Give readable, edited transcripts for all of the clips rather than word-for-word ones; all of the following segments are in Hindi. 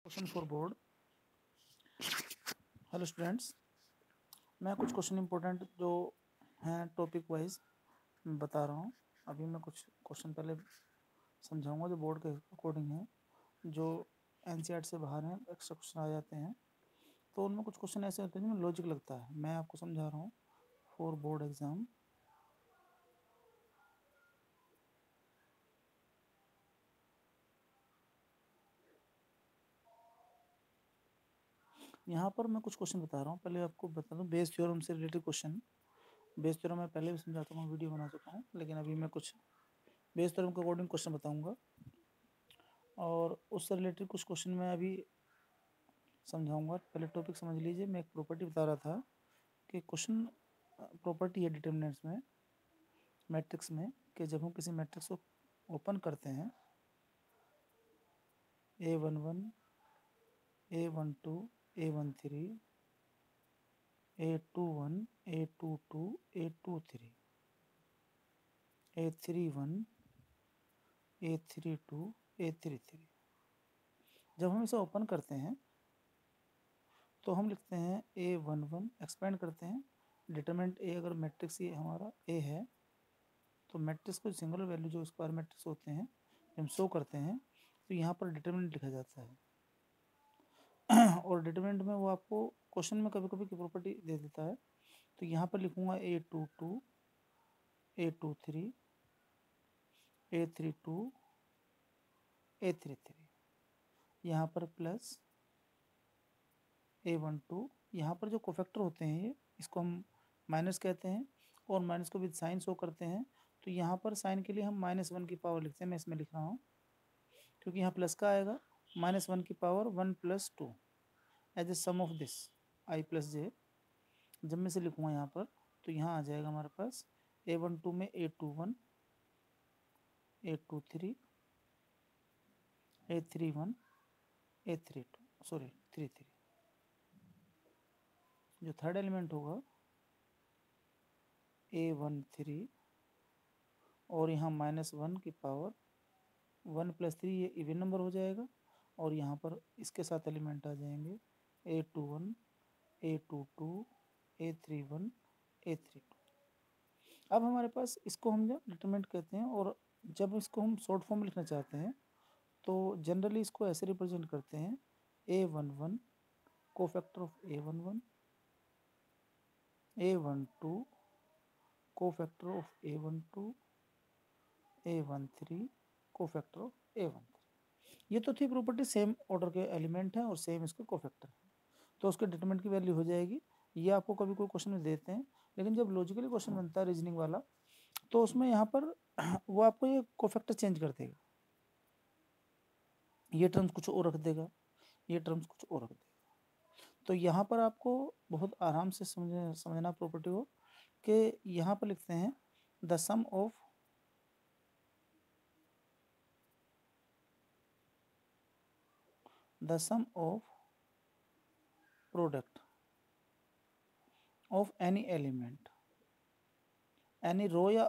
Question for board. Hello students, मैं कुछ क्वेश्चन इंपॉर्टेंट जो हैं टॉपिक वाइज बता रहा हूँ। अभी मैं कुछ क्वेश्चन पहले समझाऊंगा जो बोर्ड के अकॉर्डिंग है, जो एनसीईआरटी से बाहर हैं, एक्स्ट्रा क्वेश्चन आ जाते हैं। तो उनमें कुछ क्वेश्चन ऐसे होते हैं जिनमें लॉजिक लगता है। मैं आपको समझा रहा हूँ फॉर बोर्ड एग्ज़ाम। यहाँ पर मैं कुछ क्वेश्चन बता रहा हूँ। पहले आपको बता दूँ बेस थ्योरम से रिलेटेड क्वेश्चन। बेस थ्योरम मैं पहले भी समझा चुका हूँ, वीडियो बना चुका हूँ, लेकिन अभी मैं कुछ बेस थ्योरम के अकॉर्डिंग क्वेश्चन बताऊँगा। और उससे रिलेटेड कुछ क्वेश्चन मैं अभी समझाऊंगा। पहले टॉपिक समझ लीजिए। मैं एक प्रॉपर्टी बता रहा था कि क्वेश्चन प्रॉपर्टी है डिटर्मिनेंट्स में, मैट्रिक्स में, कि जब हम किसी मैट्रिक्स को ओपन करते हैं A11, A12, A13, A21, A22, A23, A31, A32, A33, जब हम इसे ओपन करते हैं तो हम लिखते हैं A11, एक्सपेंड करते हैं डिटरमिनेंट A। अगर मैट्रिक्स ये हमारा A है तो मैट्रिक्स को सिंगुलर वैल्यू जो स्क्वायर मैट्रिक्स होते हैं हम शो करते हैं तो यहाँ पर डिटरमिनेंट लिखा जाता है। और डिटरमिनेंट में वो आपको क्वेश्चन में कभी कभी की प्रॉपर्टी दे देता है। तो यहाँ पर लिखूँगा A22, A23, A32, A33, यहाँ पर प्लस A12। यहाँ पर जो कोफैक्टर होते हैं ये, इसको हम माइनस कहते हैं और माइनस को विद साइन शो करते हैं। तो यहाँ पर साइन के लिए हम -1 की पावर लिखते हैं। मैं इसमें लिख रहा हूँ क्योंकि यहाँ प्लस का आएगा। -1 की power 1 + 2 as a sum of this I + j। जब मैं इसे लिखूँगा यहाँ पर तो यहाँ आ जाएगा हमारे पास A12 में A21, A23, A31, A32, sorry 33। जो थर्ड एलिमेंट होगा A13 और यहाँ -1 की पावर 1 + 3, ये इवन नंबर हो जाएगा। और यहाँ पर इसके साथ एलिमेंट आ जाएंगे A21, A22, A31, A32। अब हमारे पास इसको हम जब डिटरमिनेंट कहते हैं, और जब इसको हम शॉर्ट फॉर्म लिखना चाहते हैं तो जनरली इसको ऐसे रिप्रेजेंट करते हैं A11 cofactor of A11, A12 cofactor of A12, A13 cofactor of A13। ये तो थी प्रॉपर्टी, सेम ऑर्डर के एलिमेंट हैं और सेम इसके कोफैक्टर हैं, तो उसके डिटरमिनेंट की वैल्यू हो जाएगी। ये आपको कभी कोई क्वेश्चन में देते हैं, लेकिन जब लॉजिकली क्वेश्चन बनता है रीजनिंग वाला तो उसमें यहाँ पर वो आपको ये कोफैक्टर चेंज कर देगा। ये टर्म्स कुछ और रख देगा, ये टर्म्स कुछ और रख देगा। तो यहाँ पर आपको बहुत आराम से समझना प्रॉपर्टी हो कि यहाँ पर लिखते हैं the sum of product of any element, any row या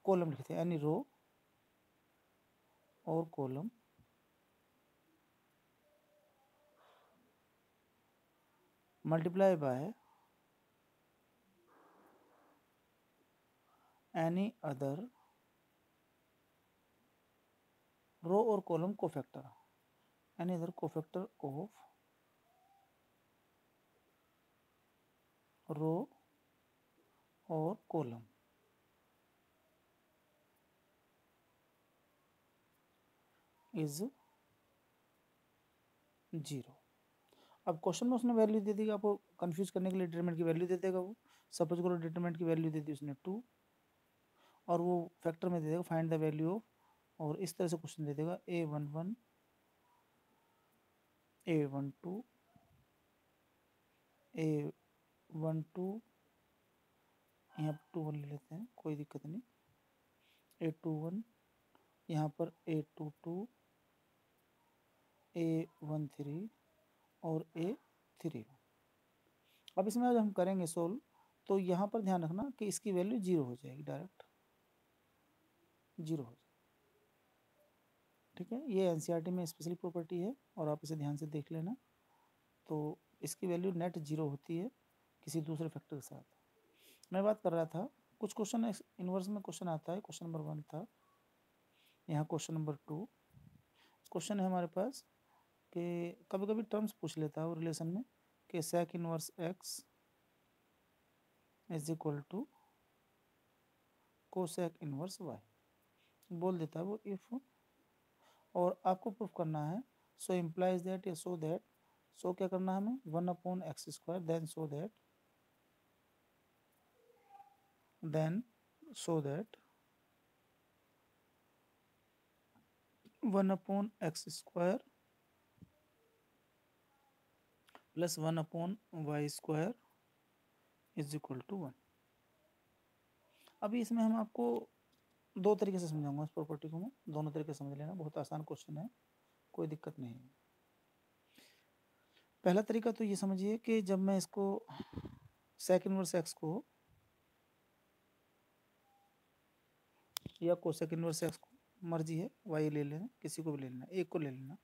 कॉलम लिखते हैं, एनी रो और column multiply by any other row और column cofactor, any other cofactor of row और कॉलम इज 0। अब क्वेश्चन में उसने वैल्यू दे दी, आपको कंफ्यूज करने के लिए डिटरमिनेंट की वैल्यू दे देगा वो। सपोज करो डिटरमिनेंट की वैल्यू दे दी उसने 2 और वो फैक्टर में दे देगा फाइंड द वैल्यू ऑफ, और इस तरह से क्वेश्चन दे देगा A11, A12, A12, यहाँ पर 2 1 ले लेते हैं, कोई दिक्कत नहीं। A21, यहाँ पर A22, A13 और A31। अब इसमें जब हम करेंगे सोल्व तो यहाँ पर ध्यान रखना कि इसकी वैल्यू 0 हो जाएगी, डायरेक्ट 0 हो जाएगी। ठीक है, ये एनसीईआरटी में स्पेशली प्रॉपर्टी है और आप इसे ध्यान से देख लेना। तो इसकी वैल्यू नेट 0 होती है किसी दूसरे फैक्टर के साथ। मैं बात कर रहा था कुछ क्वेश्चन इनवर्स में क्वेश्चन आता है, क्वेश्चन नंबर 1 था, यहाँ क्वेश्चन नंबर 2 क्वेश्चन है हमारे पास कि कभी कभी टर्म्स पूछ लेता है वो रिलेशन में कि sec inverse x is equal to cosec inverse y बोल देता है वो इफ, और आपको प्रूफ करना है सो इम्प्लाइज दैट या सो दैट, सो क्या करना है हमें 1/x², then so that 1/x² plus 1/y² is equal to 1। अभी इसमें हम आपको दो तरीके से समझाऊंगा इस प्रॉपर्टी को, मैं दोनों तरीके से समझ लेना, बहुत आसान क्वेश्चन है, कोई दिक्कत नहीं है। पहला तरीका तो ये समझिए कि जब मैं इसको सेक इनवर्स एक्स को या कोसेक इनवर्स एक्स को, मर्जी है, वाई ले लेना, किसी को भी ले लेना, एक को ले लेना,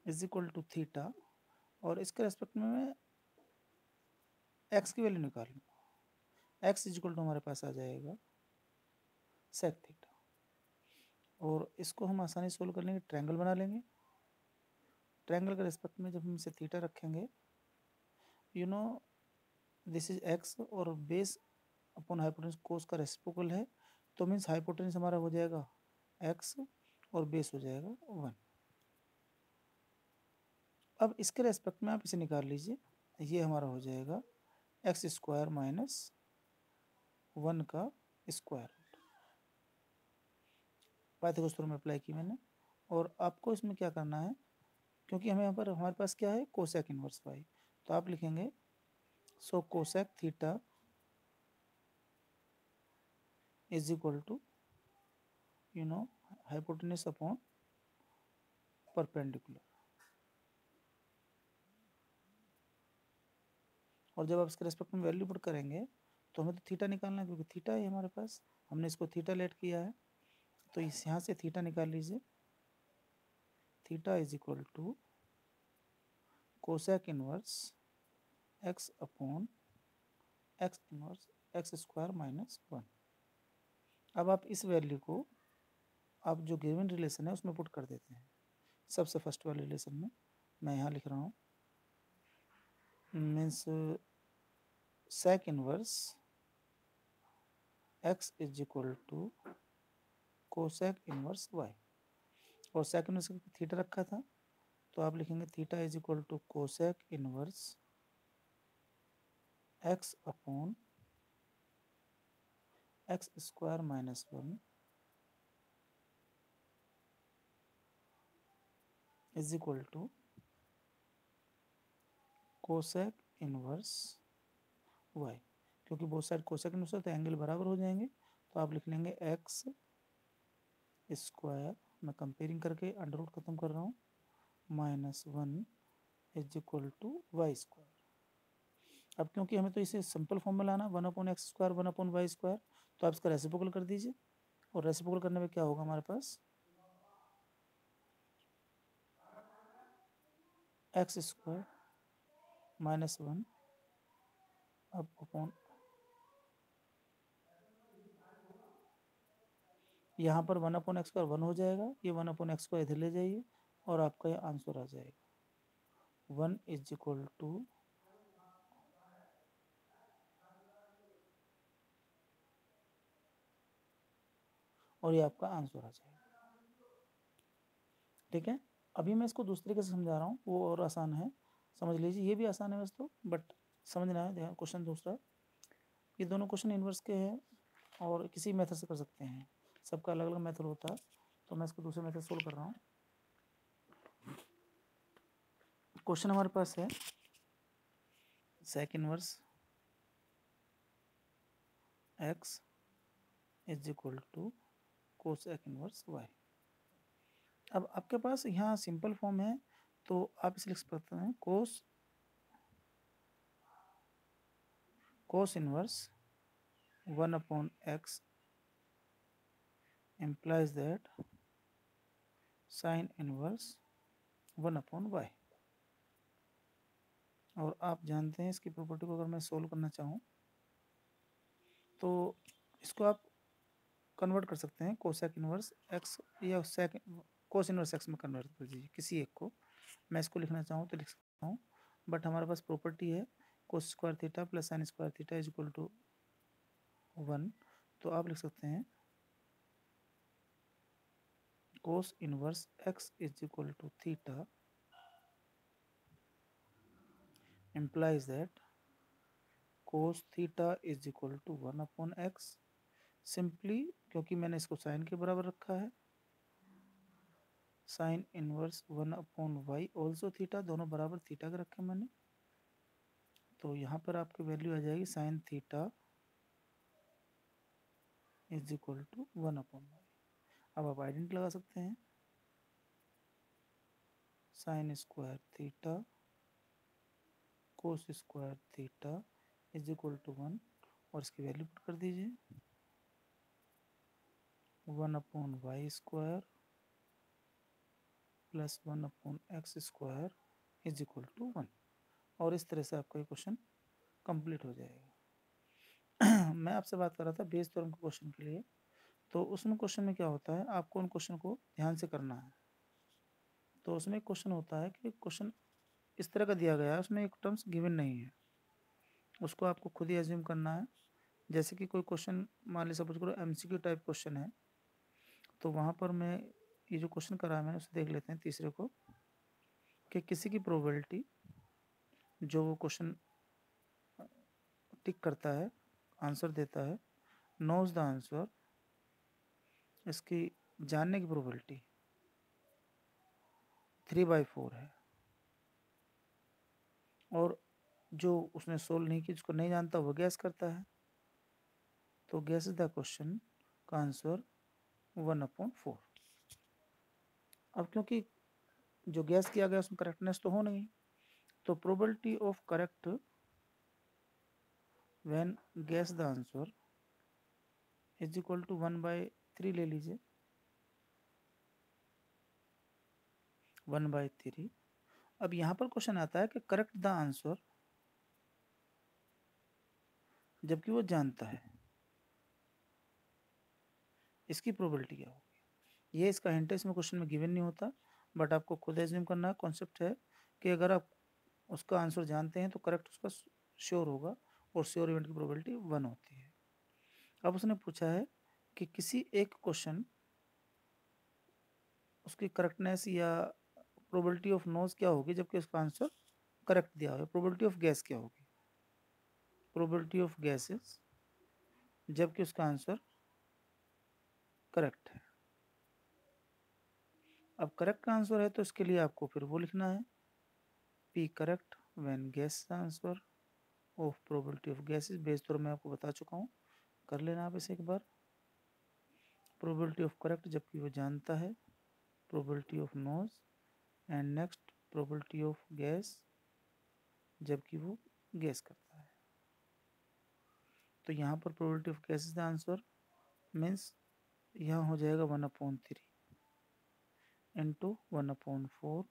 इज इक्वल टू थीटा, और इसके रेस्पेक्ट में मैं एक्स की वैल्यू निकाल लूँगा। एक्स इज इक्वल टू हमारे पास आ जाएगा सेक थीटा, और इसको हम आसानी से सोल्व कर लेंगे, ट्रायंगल बना लेंगे। ट्रायंगल के रेस्पेक्ट में जब हम इसे थीटा रखेंगे, you know this is x और बेस अपॉन हाइपोटेन्यूज कोस का रेसिप्रोकल है, तो मीन्स हाइपोटेन्यूज हमारा हो जाएगा एक्स और बेस हो जाएगा 1। अब इसके रेस्पेक्ट में आप इसे निकाल लीजिए, ये हमारा हो जाएगा x² माइनस 1 का square root. Pythagoras theorem apply की मैंने, और आपको इसमें क्या करना है, क्योंकि हमें यहाँ पर हमारे पास क्या है कोसेक इनवर्स वाई, तो आप लिखेंगे so cosec theta is equal to hypotenuse upon perpendicular, और जब आप इसके रेस्पेक्ट में वैल्यू पुट करेंगे तो हमें तो थीटा निकालना है, क्योंकि थीटा है हमारे पास, हमने इसको थीटा लेट किया है, तो इस यहाँ से थीटा निकाल लीजिए। Theta is equal to cosec inverse x upon x inverse x² minus 1। अब आप इस वैल्यू को आप जो गिवन रिलेशन है उसमें पुट कर देते हैं। सबसे फर्स्ट वाले रिलेशन में मैं यहाँ लिख रहा हूँ, means sec inverse x is equal to cosec inverse y, और सेक इनवर्स थीटा रखा था, तो आप लिखेंगे theta is equal to cosec inverse x upon x² minus 1 is equal to cosec inverse y, क्योंकि बोथ साइड कोसेक इनवर्स है तो एंगल बराबर हो जाएंगे, तो आप लिख लेंगे x², मैं कंपेयरिंग करके अंडर रूट खत्म कर रहा हूँ, minus 1 is equal to y²। अब क्योंकि हमें तो इसे सिंपल फॉर्म में लाना 1/x², 1/y², तो आप इसका रेसिप्रोकल कर दीजिए, और रेसिप्रोकल करने में क्या होगा हमारे पास x² माइनस 1 अब अपॉन, यहाँ पर 1/x² 1 हो जाएगा, ये 1/x² इधर ले जाइए, और आपका ये आंसर आ जाएगा 1 इज इक्वल टू और ये आपका आंसर आ जाएगा। ठीक है, अभी मैं इसको दूसरे तरीके से समझा रहा हूँ, वो और आसान है, समझ लीजिए, ये भी आसान है वैसे तो, बट समझना है ध्यान। क्वेश्चन दूसरा, ये दोनों क्वेश्चन इन्वर्स के हैं और किसी मेथड से कर सकते हैं, सबका अलग अलग मेथड होता है, तो मैं इसको दूसरे मेथड सोल्व कर रहा हूँ। क्वेश्चन हमारे पास है sec inverse x is equal to cosec inverse y. अब आपके पास यहाँ सिंपल फॉर्म है, तो आप इसे लिख सकते हैं cos inverse 1/x implies that sine inverse 1/y। और आप जानते हैं इसकी प्रॉपर्टी को अगर मैं सोल्व करना चाहूँ तो इसको आप कन्वर्ट कर सकते हैं कोसेक इनवर्स एक्स या सेक कोस इनवर्स एक्स में कन्वर्ट कर दीजिए किसी एक को। मैं इसको लिखना चाहूँ तो लिख सकता हूँ, बट हमारे पास प्रॉपर्टी है cos square theta plus sine square theta is equal to 1। तो आप लिख सकते हैं cos inverse x is equal to theta implies that cos theta is equal to 1/x। Simply क्योंकि मैंने इसको साइन के बराबर रखा है, sine inverse 1/y also theta, दोनों बराबर थीटा के रखे मैंने। तो यहाँ पर आपकी वैल्यू आ जाएगी sine theta is equal to 1/y। अब आप आइडेंटिटी लगा सकते हैं, sine square theta cos square theta is equal to 1 और इसकी वैल्यू पुट कर दीजिए 1/y square plus 1/x square is equal to 1। और इस तरह से आपका ये क्वेश्चन कंप्लीट हो जाएगा। मैं आपसे बात कर रहा था बेस थ्योरम के क्वेश्चन के लिए, तो उसमें क्वेश्चन में क्या होता है, आपको उन क्वेश्चन को ध्यान से करना है। तो उसमें एक क्वेश्चन होता है कि क्वेश्चन इस तरह का दिया गया है, उसमें एक टर्म्स गिवन नहीं है, उसको आपको खुद ही एज्यूम करना है। जैसे कि कोई क्वेश्चन मान लीजिए सपोज करो एमसीक्यू टाइप क्वेश्चन है, तो वहाँ पर मैं ये जो क्वेश्चन करा है मैंने उसे देख लेते हैं तीसरे को, कि किसी की प्रोबेबिलिटी जो वो क्वेश्चन टिक करता है आंसर देता है नोज द आंसर, इसकी जानने की प्रोबेबिलिटी 3/4 है। और जो उसने सोल्व नहीं की, जिसको नहीं जानता, वो गैस करता है, तो गैस इज द क्वेश्चन का आंसर 1/4। अब क्योंकि जो गैस किया गया उसमें करेक्टनेस तो हो नहीं, तो probability of correct when guess the answer is equal to 1/3 ले लीजिए, 1/3। अब यहाँ पर क्वेश्चन आता है कि करेक्ट द आंसर, जबकि वो जानता है, इसकी प्रोबेबिलिटी क्या होगी। ये इसका हिंट है, इसमें क्वेश्चन में गिवन नहीं होता, बट आपको खुद एज्यूम करना है। कॉन्सेप्ट है कि अगर आप उसका आंसर जानते हैं तो करेक्ट उसका श्योर होगा, और श्योर इवेंट की प्रोबेबिलिटी 1 होती है। अब उसने पूछा है कि किसी एक क्वेश्चन उसकी करेक्टनेस या प्रोबेबिलिटी ऑफ नोज क्या होगी जबकि उसका आंसर करेक्ट दिया हुआ है, प्रोबेबिलिटी ऑफ गैस क्या होगी, प्रोबेबिलिटी ऑफ गैसेस जबकि उसका आंसर करेक्ट है। अब करेक्ट का आंसर है तो इसके लिए आपको फिर वो लिखना है P correct when gas answer of probability of gases. Bayes theorem मैं आपको बता चुका हूँ, कर लेना आप इसे एक बार। प्रोबेबिलिटी ऑफ करेक्ट जबकि वो जानता है, probability of nose, and next probability of gas जबकि वो गैस करता है। तो यहाँ पर probability of gas is the answer, means यहाँ हो जाएगा 1/3 into 1/4,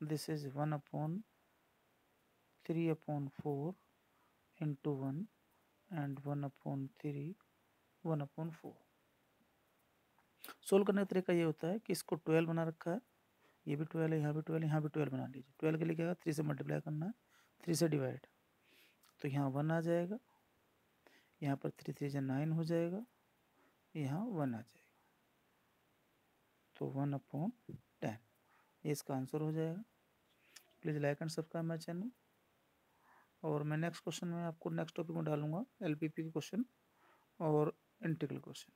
this is 1/3/4 into 1 and 1/3 1/4। Solve करने का तरीका ये होता है कि इसको 12 बना रखा है, ये भी 12 है, यहाँ भी 12 है, यहाँ भी 12 बना लीजिए। 12 के लिए क्या है, 3 से मल्टीप्लाई करना है, 3 से डिवाइड, तो यहाँ 1 आ जाएगा, यहाँ पर 3 3 से 9 हो जाएगा, यहाँ 1 आ जाएगा, तो 1/10 ये इसका आंसर हो जाएगा। Please like and subscribe my channel. और मैं नेक्स्ट क्वेश्चन में आपको नेक्स्ट टॉपिक में डालूंगा LPP के क्वेश्चन और इंटीग्रल क्वेश्चन।